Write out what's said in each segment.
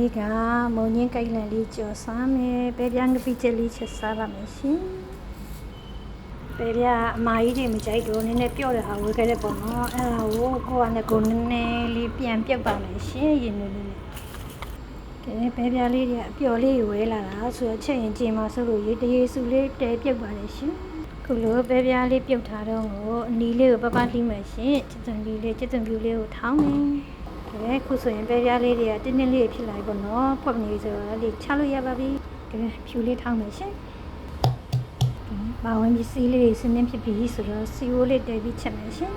ဒီကမုံညင်းကိုက်လန်လေးကြော်စားမယ်ပဲပြားငပိချက်လေးချက်စားပါမယ်ရှင်ပဲပြားအမကြီးတွေမကြိုက်တော့နည်းနည်းပြော့တဲ့ဟာဝယ်ခဲ့တဲ့ပုံနော်အဲ့ဒါကိုကိုကနဲ့ကိုနည်းနည်းလေးပြန်ပြုတ်ပါမယ်ရှင်ရင်နည်းလေးကဲပဲပြားလေးတွေအပျော်လေးဝဲလာတာဆိုတော့ချက်ရင်ကြင်မှာဆိုလို့ရေတရေစုလေးတဲပြုတ်ပါလေရှင်ခုလိုပဲပြားလေးပြုတ်ထားတော့ကိုအနီလေးကိုပပလှိမယ်ရှင်ချစ်သွန်လေးချစ်သွန်ပြူလေးကိုထောင်းမယ်ခုဆိုရင်ပဲပြားလေးတွေကတင်းတင်းလေးဖြစ်လာပြီပေါ့နော်ဖွက်နေဆိုတော့လေးချလို့ရပါပြီဖြူလေးထောင်းမယ်ရှင်ဘာဝင်ပြီးစီလေးစင်းဖြစ်ပြီးဆိုတော့စီဝိုးလေးတဲပြီးချက်မယ်ရှင်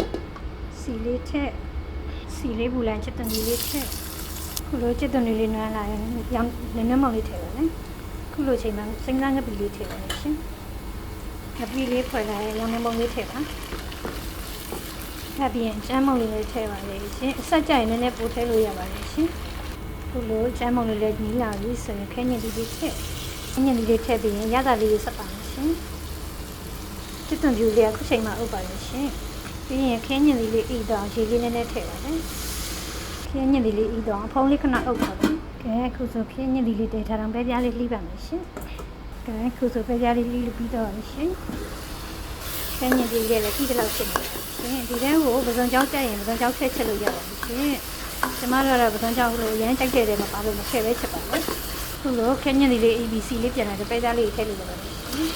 စီလေးထက်စီလေးဘူးလန်ချက်သွန်လေးထက်ခုလိုချက်သွန်လေးနွမ်းလာရင်ရောင်နည်းနည်းမောင်လေးထည့်ပါမယ်ခုလိုချိန်မှာစိမ့်သားငပီလေးထည့်ပါမယ်ရှင်ငပီလေးဖွဲ့လာရင်ရောင်နည်းမောင်လေးထည့်ပါဒါပြင်ကျန်းမုံလေးလည်းထည့်ပါလေရှင်အဆက်ကြရင်လည်းပို့ထည့်လို့ရပါတယ်ရှင်ခုလိုကျန်းမုံလေးလည်းညီးလာပြီဆိုရင်ခဲညက်လေးထည့်ညက်လေးထည့်ပြီးရင်ရတာလေးဆက်ပါမယ်ရှင်ချစ်သွန်ပြူလေးကခုချိန်မှာအုပ်ပါလေရှင်ပြီးရင်ခဲညက်လေးအိတော့ရေလေးနဲ့ထည့်ပါလေခဲညက်လေးအိတော့ဖုံးလေးခဏအုပ်ပါမယ်ကဲခုဆိုခဲညက်လေးတည်ထားတော့ပဲပြားလေးလှီးပါမယ်ရှင်ကဲခုဆိုပဲပြားလေးလှီးပြီးတော့ရှင်ခဲညက်လေးလည်းပြီးတော့ဖြစ်နေရှင်ဒီထဲကိုပစုံကြောက်ကြရင်ပစုံကြောက်ထည့်ချက်လို့ရပါတယ်ရှင်ကျမတို့ကတော့ပစုံကြောက်လို့ရမ်းကြိုက်တဲ့မှာပါလို့မထည့်ပဲချက်ပါဘူးခုလိုခဲညက်လေး ABC လေးပြန်လာတဲ့ပဲသားလေးထည့်လို့ရပါတယ်ရှင်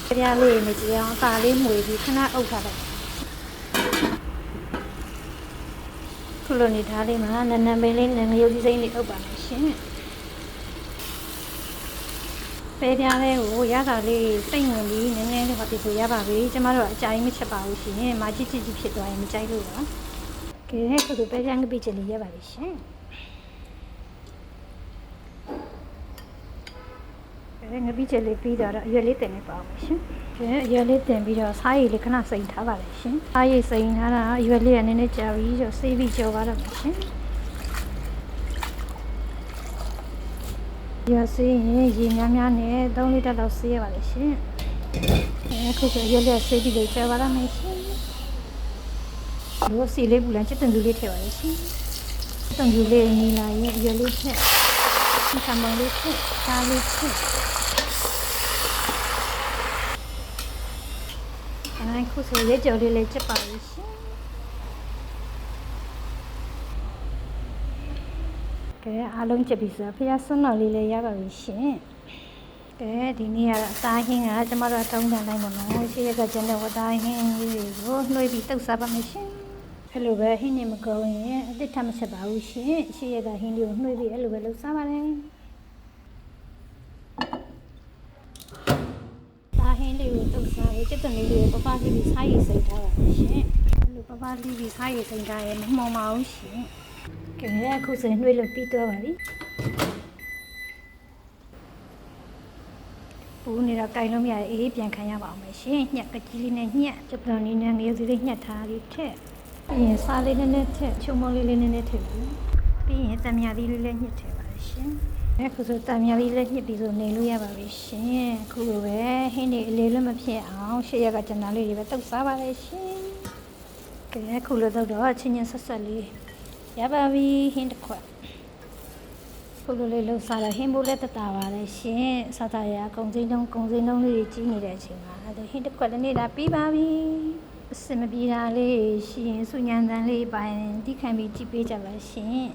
ပဲသားလေးနဲ့ကြည့်အောင်အသာလေးမှွေပြီးခဏအုပ်ထားတယ်ခုလိုနေထားလေးမှာနန်းနန်းပင်လေးနဲ့ငရုတ်ကြီးစိမ့်လေးအုပ်ပါမယ်ရှင်ပဲပြားလေးကိုရတာလေးစိတ်ဝင်ပြီးနည်းနည်းလေးဟောဒီကိုရပါပြီကျမတို့အကြိုက်မချက်ပါဘူးရှင်မာချစ်ချစ်ဖြစ်သွားရင်မကြိုက်လို့ပါကဲခုလိုပဲပြားငပိချက်လေးရပါပြီရှင်ငပိချက်လေးပြီးတော့အရွက်လေးတင်နေပါအောင်ရှင်ကဲအရွက်လေးတင်ပြီးတော့စားရည်လေးခဏစိမ်ထားပါလေရှင်စားရည်စိမ်ထားတာအရွက်လေးကနည်းနည်းကြာပြီးတော့ဆေးပြီးကြော်ပါတော့မယ်ရှင်ရစေးရင်ရေများများနဲ့3လီတာလောက်ဆေးရပါလေရှင်အခုဆိုရွက်လက်ဆေးပြီးလေကြာပါလားမယ်ရှင်လို့စီလေးပူလန်ချစ်တင်လူလေးထည့်ပါလေရှင်ချစ်တင်လူလေးနီလာရင်ရွက်လေးထည့်ဆမ်မလေးထည့်စားလေးထည့်အခုဆိုရဲကြော်လေးလေးချက်ပါလေရှင်ကဲအားလုံးချက်ပြီးဆိုဖျားစွန်းတော်လေးလည်းရပါပြီရှင်ကဲဒီနေ့ကတော့အသားဟင်းကကျမတို့ထုံးတန်တိုင်းပေါ့နော်ရှေ့ရက်ကကျန်တဲ့ဝတ်သားဟင်းလေးတွေကိုနှွှေးပြီးတုပ်စားပါမယ်ရှင်အဲ့လိုပဲဟင်းနေမကောင်းရင်အစ်စ်ထမချက်ပါဘူးရှင်ရှေ့ရက်ကဟင်းလေးကိုနှွှေးပြီးအဲ့လိုပဲလုပ်စားပါလေသားဟင်းလေးကိုတုပ်စားရေးကျက်သွန်လေးကိုပပလေးပြီးစားရည်စိမ့်ထားပါမယ်ရှင်အဲ့လိုပပလေးပြီးစားရည်စိမ့်ထားရင်မမှောင်ပါဘူးရှင်ကဲအခုဆိုရင်နှွေးလို့ပြီးတော့ပါပြီပူနေတော့ကြိုင်လို့မရအေးပြန်ခံရပါအောင်မယ်ရှင်ညက်ကကြီးလေးနဲ့ညက်ကျပန်လေးနဲ့ငရုတ်လေးညက်ထားပြီးထက်ပြီးရင်စားလေးနဲ့ထက်ချုံမလေးလေးနဲ့ထည့်ပြီးရင်တံမြာသီးလေးလည်းညှစ်ထည့်ပါရှင်အခုဆိုတံမြာသီးလည်းညှစ်ပြီးဆိုနေလို့ရပါပြီရှင်အခုလိုပဲဟင်းတွေအလေးလည်းမဖြစ်အောင်ရှေ့ရက်ကကျန်တာလေးတွေပဲတုပ်စားပါလေရှင်ကဲအခုလိုတော့ချင်းချင်းဆက်ဆက်လေးရပါပြီဟင်းတစ်ခွက်ခုလိုလေးလှုပ်စားတော့ဟင်းဘိုးလည်းတတာပါလေရှင်စားတာရကုံစင်းတုံးလေးကြီးနေတဲ့အချိန်မှာဟင်းတစ်ခွက်လည်းနေတာပြီးပါပြီအစမပြေတာလေးရှင်စုညံတန်းလေးပိုင်းတိခံပြီးကြည့်ပေးကြပါရှင်